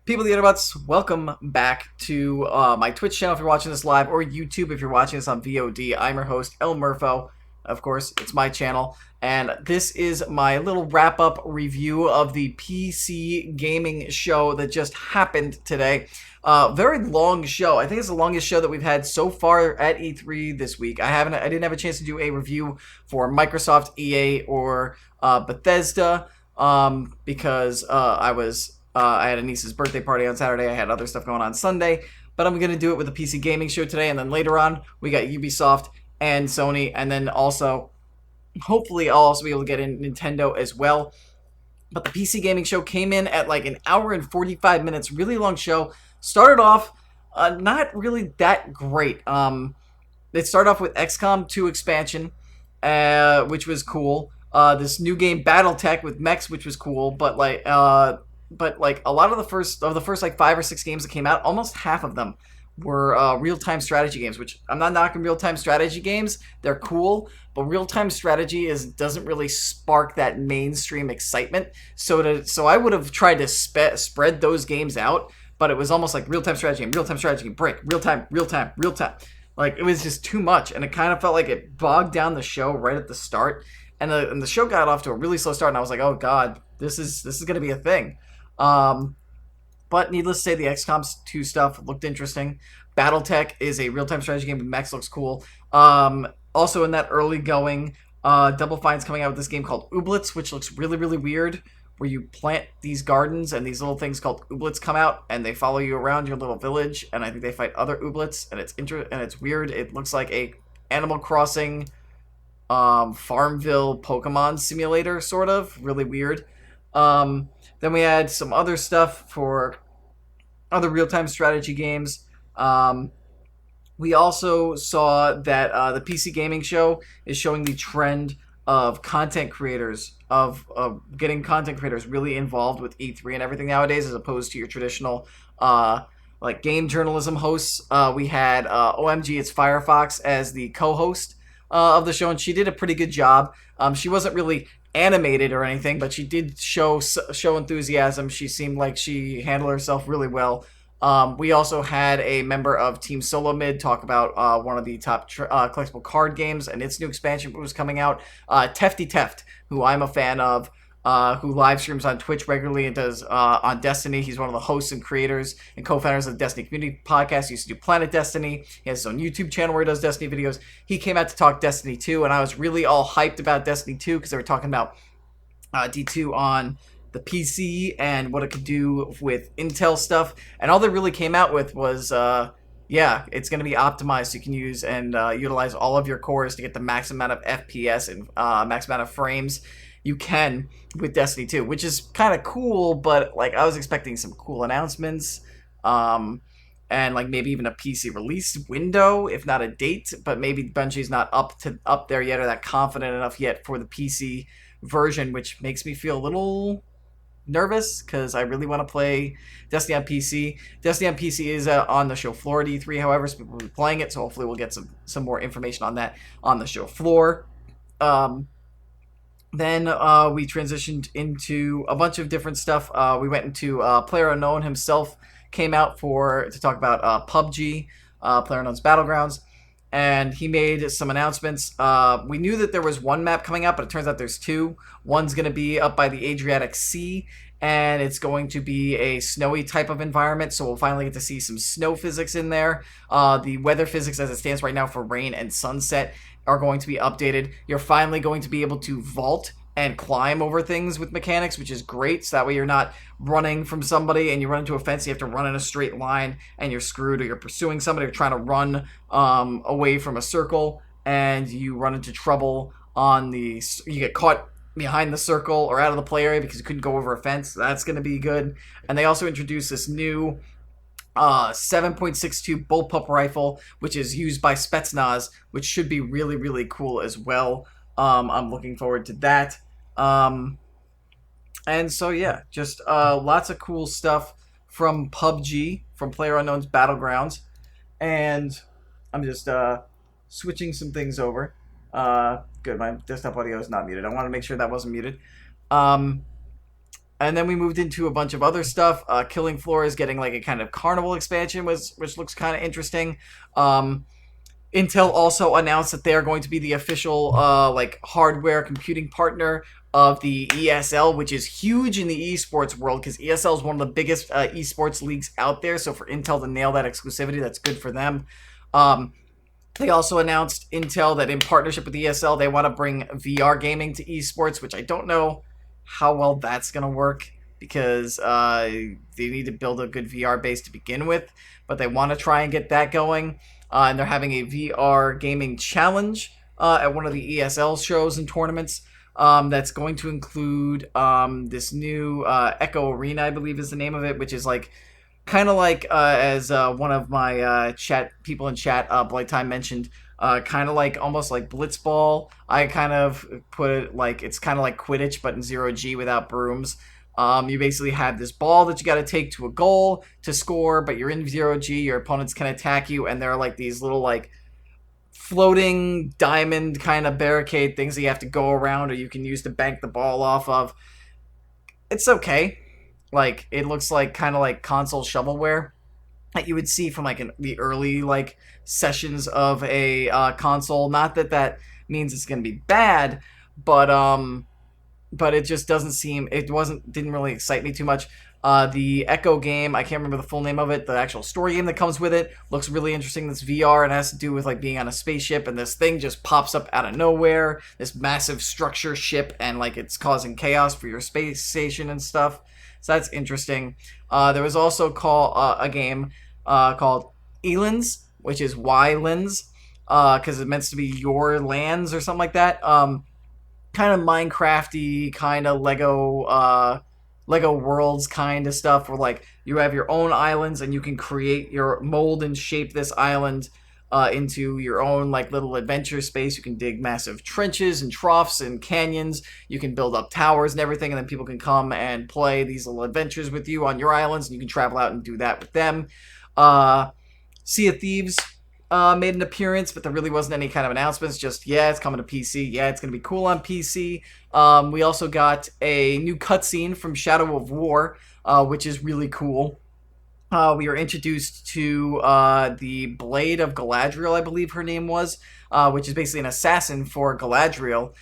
People of the Internets, welcome back to my Twitch channel if you're watching this live, or YouTube if you're watching this on VOD. I'm your host, El Murpho. Of course, it's my channel, and this is my little wrap-up review of the PC gaming show that just happened today. Very long show. I think it's the longest show that we've had so far at E3 this week. I didn't have a chance to do a review for Microsoft, EA, or Bethesda because I had a niece's birthday party on Saturday. I had other stuff going on Sunday, but I'm going to do it with the PC gaming show today. And then later on, we got Ubisoft and Sony. And then also, hopefully, I'll also be able to get in Nintendo as well. But the PC gaming show came in at like an hour and 45 minutes, really long show. Started off not really that great. It started off with XCOM 2 expansion, which was cool. This new game BattleTech with mechs, which was cool, but like a lot of the first like 5 or 6 games that came out, almost half of them were real-time strategy games, which I'm not knocking real-time strategy games. They're cool, but real-time strategy doesn't really spark that mainstream excitement. So I would have tried to spread those games out, but it was almost like real-time strategy game, break, real-time, real-time, real-time. Like, it was just too much, and it kind of felt like it bogged down the show right at the start. And the show got off to a really slow start, and I was like, oh god, this is going to be a thing. But needless to say, the XCOM 2 stuff looked interesting. BattleTech is a real-time strategy game with mechs, looks cool. Also in that early going, Double Fine's coming out with this game called Ooblets, which looks really, really weird, where you plant these gardens and these little things called Ooblets come out and they follow you around your little village, and I think they fight other Ooblets, and it's weird. It looks like a Animal Crossing Farmville Pokemon simulator, sort of. Really weird. Then we had some other stuff for other real-time strategy games. We also saw that the PC gaming show is showing the trend of content creators, of getting content creators really involved with E3 and everything nowadays, as opposed to your traditional like game journalism hosts. We had OMG, it's Firefox as the co-host of the show, and she did a pretty good job. She wasn't really animated or anything, but she did show enthusiasm. She seemed like she handled herself really well. We also had a member of Team Solo Mid talk about one of the top collectible card games and its new expansion was coming out. Tefty Teft, who I'm a fan of, who live streams on Twitch regularly and does on Destiny. He's one of the hosts and creators and co-founders of the Destiny Community Podcast. He used to do Planet Destiny. He has his own YouTube channel where he does Destiny videos. He came out to talk Destiny 2, and I was really all hyped about Destiny 2 because they were talking about D2 on the PC and what it could do with Intel stuff. And all they really came out with was, yeah, it's going to be optimized so you can use and utilize all of your cores to get the max amount of FPS and max amount of frames you can with Destiny 2, which is kind of cool, but like I was expecting some cool announcements. And like maybe even a PC release window, if not a date, but maybe Bungie's not up there yet or that confident enough yet for the PC version, which makes me feel a little nervous because I really want to play Destiny on PC. Destiny on PC is on the show floor at E3, however, so people will be playing it, so hopefully we'll get some more information on that on the show floor. Then we transitioned into a bunch of different stuff. We went into PlayerUnknown himself came out to talk about PUBG, PlayerUnknown's Battlegrounds, and he made some announcements. We knew that there was one map coming out, but it turns out there's two. One's going to be up by the Adriatic Sea, and it's going to be a snowy type of environment, so we'll finally get to see some snow physics in there. The weather physics as it stands right now for rain and sunset are going to be updated. You're finally going to be able to vault and climb over things with mechanics, which is great. So that way you're not running from somebody and you run into a fence, you have to run in a straight line and you're screwed, or you're pursuing somebody or trying to run away from a circle and you run into trouble you get caught behind the circle or out of the play area because you couldn't go over a fence. That's going to be good. And they also introduced this new 7.62 bullpup rifle, which is used by Spetsnaz, which should be really, really cool as well. I'm looking forward to that. And so yeah, just lots of cool stuff from PUBG, from PlayerUnknown's Battlegrounds, and I'm just switching some things over. Good, my desktop audio is not muted. I want to make sure that wasn't muted. And then we moved into a bunch of other stuff. Killing Floor is getting like a kind of carnival expansion, which looks kind of interesting. Um, Intel also announced that they are going to be the official like hardware computing partner of the ESL, which is huge in the esports world because ESL is one of the biggest esports leagues out there. So for Intel to nail that exclusivity, that's good for them. Um, they also announced Intel that in partnership with ESL, they want to bring VR gaming to esports, which I don't know how well that's going to work because they need to build a good VR base to begin with, but they want to try and get that going. And they're having a VR gaming challenge at one of the ESL shows and tournaments. That's going to include this new Echo Arena, I believe is the name of it, which is like kind of like as one of my chat people in chat Blight Time mentioned, kind of like almost like Blitzball. I kind of put it like it's kind of like Quidditch but in 0G without brooms. You basically have this ball that you got to take to a goal to score, but you're in 0G. Your opponents can attack you, and there are like these little like floating diamond kind of barricade things that you have to go around, or you can use to bank the ball off of. It's okay. Like it looks like kind of like console shovelware that you would see from like the early like sessions of a console. Not that that means it's gonna be bad, but but it just doesn't seem didn't really excite me too much. The Echo game, I can't remember the full name of it. The actual story game that comes with it looks really interesting. This VR and it has to do with like being on a spaceship, and this thing just pops up out of nowhere. This massive structure ship, and like it's causing chaos for your space station and stuff. So that's interesting. There was also a game called Elands, which is Y-Lens, because it meant to be your lands or something like that. Kind of Minecrafty, kind of Lego Worlds kind of stuff, where like you have your own islands and you can create your mold and shape this island into your own like little adventure space. You can dig massive trenches and troughs and canyons. You can build up towers and everything, and then people can come and play these little adventures with you on your islands, and you can travel out and do that with them. Sea of Thieves made an appearance, but there really wasn't any kind of announcements. Just, yeah, it's coming to PC. Yeah, it's going to be cool on PC. We also got a new cutscene from Shadow of War, which is really cool. We were introduced to the Blade of Galadriel, I believe her name was, which is basically an assassin for Galadriel,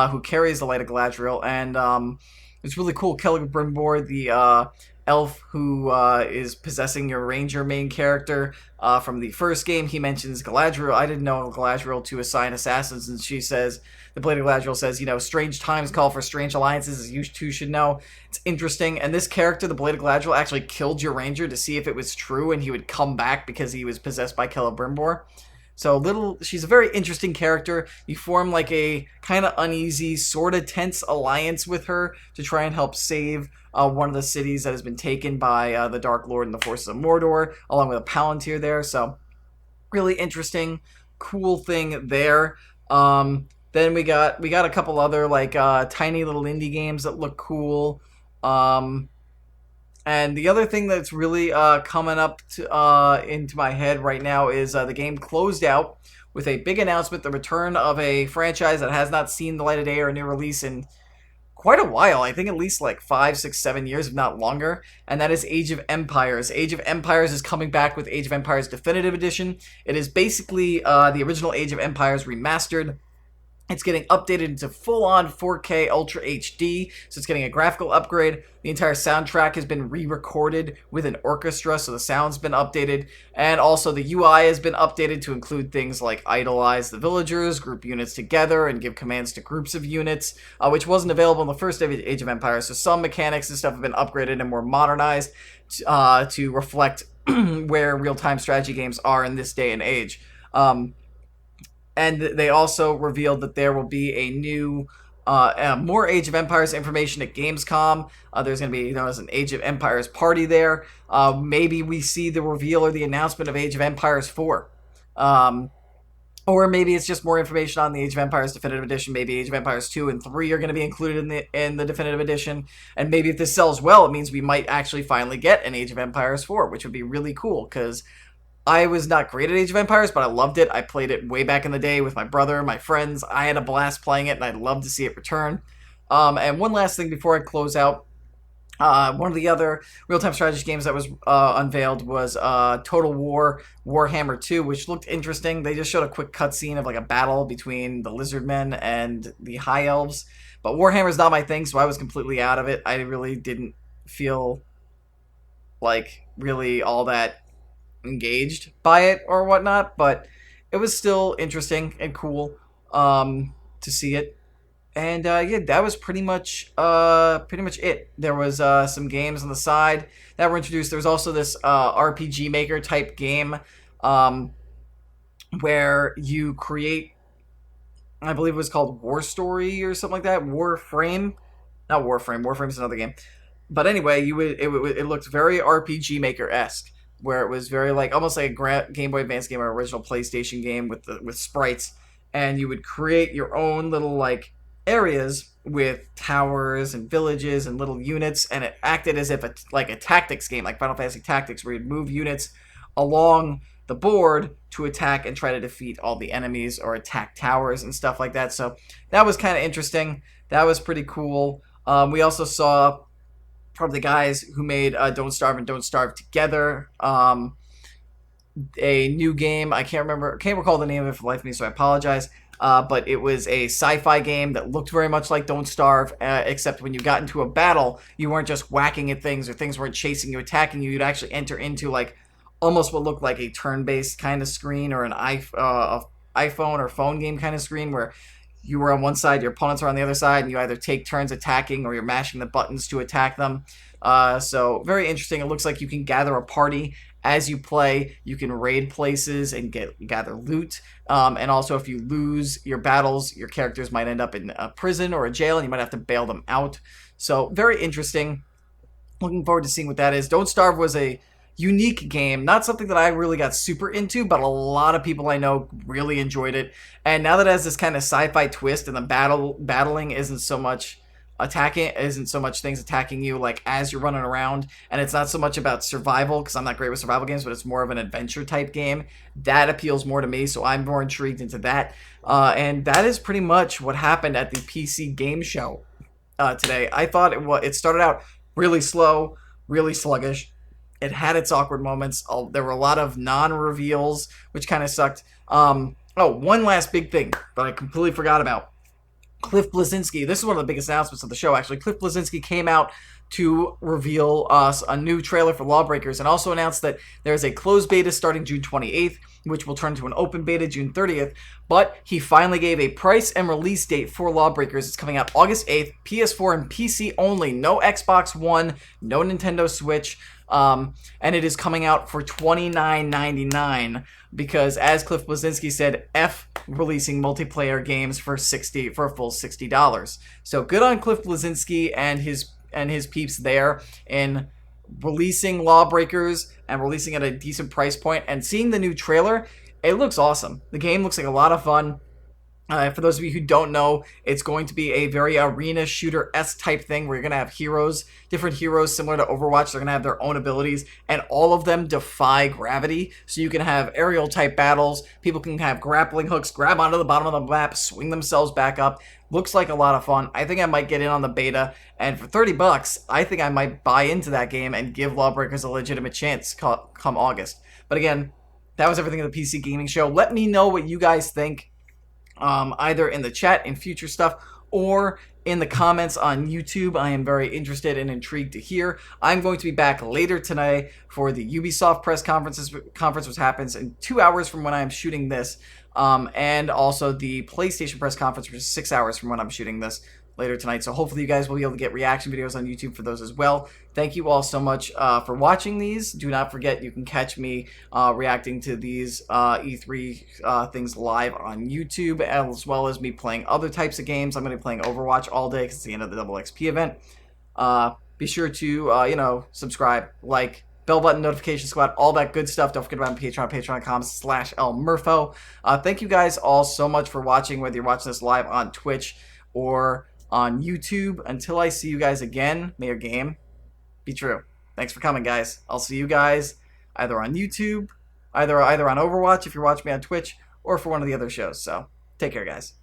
who carries the Light of Galadriel. And it's really cool. Celebrimbor, the elf who is possessing your ranger main character from the first game, he mentions Galadriel. I didn't know Galadriel to assign assassins, and she says, the Blade of Galadriel says, strange times call for strange alliances, as you two should know. It's interesting, and this character, the Blade of Galadriel, actually killed your ranger to see if it was true, and he would come back because he was possessed by Celebrimbor. So she's a very interesting character. You form like a kind of uneasy, sort of tense alliance with her to try and help save one of the cities that has been taken by the Dark Lord and the forces of Mordor, along with a Palantir there. So really interesting, cool thing there. Then we got a couple other like tiny little indie games that look cool. And the other thing that's really coming up into my head right now is the game closed out with a big announcement, the return of a franchise that has not seen the light of day or a new release in quite a while. I think at least like 5, 6, 7 years, if not longer. And that is Age of Empires. Age of Empires is coming back with Age of Empires Definitive Edition. It is basically the original Age of Empires remastered. It's getting updated into full-on 4K Ultra HD, so it's getting a graphical upgrade. The entire soundtrack has been re-recorded with an orchestra, so the sound's been updated. And also the UI has been updated to include things like idolize the villagers, group units together, and give commands to groups of units, which wasn't available in the first Age of Empires. So some mechanics and stuff have been upgraded and more modernized to reflect where real-time strategy games are in this day and age. And they also revealed that there will be a new, more Age of Empires information at Gamescom. There's going to be an Age of Empires party there. Maybe we see the reveal or the announcement of Age of Empires 4. Or maybe it's just more information on the Age of Empires Definitive Edition. Maybe Age of Empires 2 and 3 are going to be included in the Definitive Edition. And maybe if this sells well, it means we might actually finally get an Age of Empires 4, which would be really cool, because I was not great at Age of Empires, but I loved it. I played it way back in the day with my brother, my friends. I had a blast playing it, and I'd love to see it return. And one last thing before I close out. One of the other real-time strategy games that was unveiled was Total War Warhammer 2, which looked interesting. They just showed a quick cutscene of like a battle between the Lizardmen and the High Elves. But Warhammer's not my thing, so I was completely out of it. I really didn't feel like really all that engaged by it or whatnot, but it was still interesting and cool to see it. And yeah, that was pretty much it. There was some games on the side that were introduced. There was also this RPG Maker type game um, where you create, I believe it was called War Story or something like that. Warframe, not Warframe. Warframe's another game. But anyway, it looked very RPG Maker esque, where it was very like almost like a Game Boy Advance game or original PlayStation game with sprites, and you would create your own little like areas with towers and villages and little units, and it acted as if it's like a tactics game, like Final Fantasy Tactics, where you'd move units along the board to attack and try to defeat all the enemies or attack towers and stuff like that. So that was kind of interesting. That was pretty cool. We also saw from the guys who made Don't Starve and Don't Starve Together, a new game. Can't recall the name of it for the life of me, so I apologize. But it was a sci-fi game that looked very much like Don't Starve, except when you got into a battle, you weren't just whacking at things or things weren't chasing you, attacking you. You'd actually enter into like almost what looked like a turn-based kind of screen or an iPhone or phone game kind of screen where you were on one side, your opponents are on the other side, and you either take turns attacking or you're mashing the buttons to attack them. So very interesting. It looks like you can gather a party as you play. You can raid places and gather loot. And also, if you lose your battles, your characters might end up in a prison or a jail, and you might have to bail them out. So very interesting. Looking forward to seeing what that is. Don't Starve was a unique game, not something that I really got super into, but a lot of people I know really enjoyed it. And now that it has this kind of sci-fi twist, and the battling isn't so much things attacking you like as you're running around, and it's not so much about survival, because I'm not great with survival games, but it's more of an adventure type game. That appeals more to me, so I'm more intrigued into that. And that is pretty much what happened at the PC game show today. I thought it started out really slow, really sluggish. It had its awkward moments. There were a lot of non-reveals, which kind of sucked. One last big thing that I completely forgot about. Cliff Bleszinski. This is one of the biggest announcements of the show, actually. Cliff Bleszinski came out to reveal us a new trailer for Lawbreakers, and also announced that there's a closed beta starting June 28th, which will turn to an open beta June 30th. But he finally gave a price and release date for Lawbreakers. It's coming out August 8th, PS4 and PC only. No Xbox One, no Nintendo Switch. And it is coming out for $29.99 because, as Cliff Bleszinski said, F releasing multiplayer games for a full $60. So good on Cliff Bleszinski and his peeps there in releasing Lawbreakers and releasing at a decent price point. And seeing the new trailer, it looks awesome. The game looks like a lot of fun. For those of you who don't know, it's going to be a very arena shooter-esque type thing where you're going to have different heroes similar to Overwatch. They're going to have their own abilities, and all of them defy gravity. So you can have aerial type battles. People can have grappling hooks, grab onto the bottom of the map, swing themselves back up. Looks like a lot of fun. I think I might get in on the beta, and for $30, I think I might buy into that game and give Lawbreakers a legitimate chance come August. But again, that was everything at the PC Gaming Show. Let me know what you guys think. Either in the chat in future stuff or in the comments on YouTube. I am very interested and intrigued to hear. I'm going to be back later tonight for the Ubisoft press conference, which happens in 2 hours from when I'm shooting this, and also the PlayStation press conference, which is 6 hours from when I'm shooting this later tonight. So hopefully you guys will be able to get reaction videos on YouTube for those as well. Thank you all so much for watching these. Do not forget you can catch me reacting to these E3 things live on YouTube, as well as me playing other types of games. I'm going to be playing Overwatch all day because it's the end of the Double XP event. Be sure to subscribe, like, bell button, notification squad, all that good stuff. Don't forget about Patreon, patreon.com/lmurpho. Thank you guys all so much for watching, whether you're watching this live on Twitch or on YouTube. Until I see you guys again, may your game be true. Thanks for coming, guys. I'll see you guys either on YouTube, either on Overwatch if you're watching me on Twitch, or for one of the other shows. So take care, guys.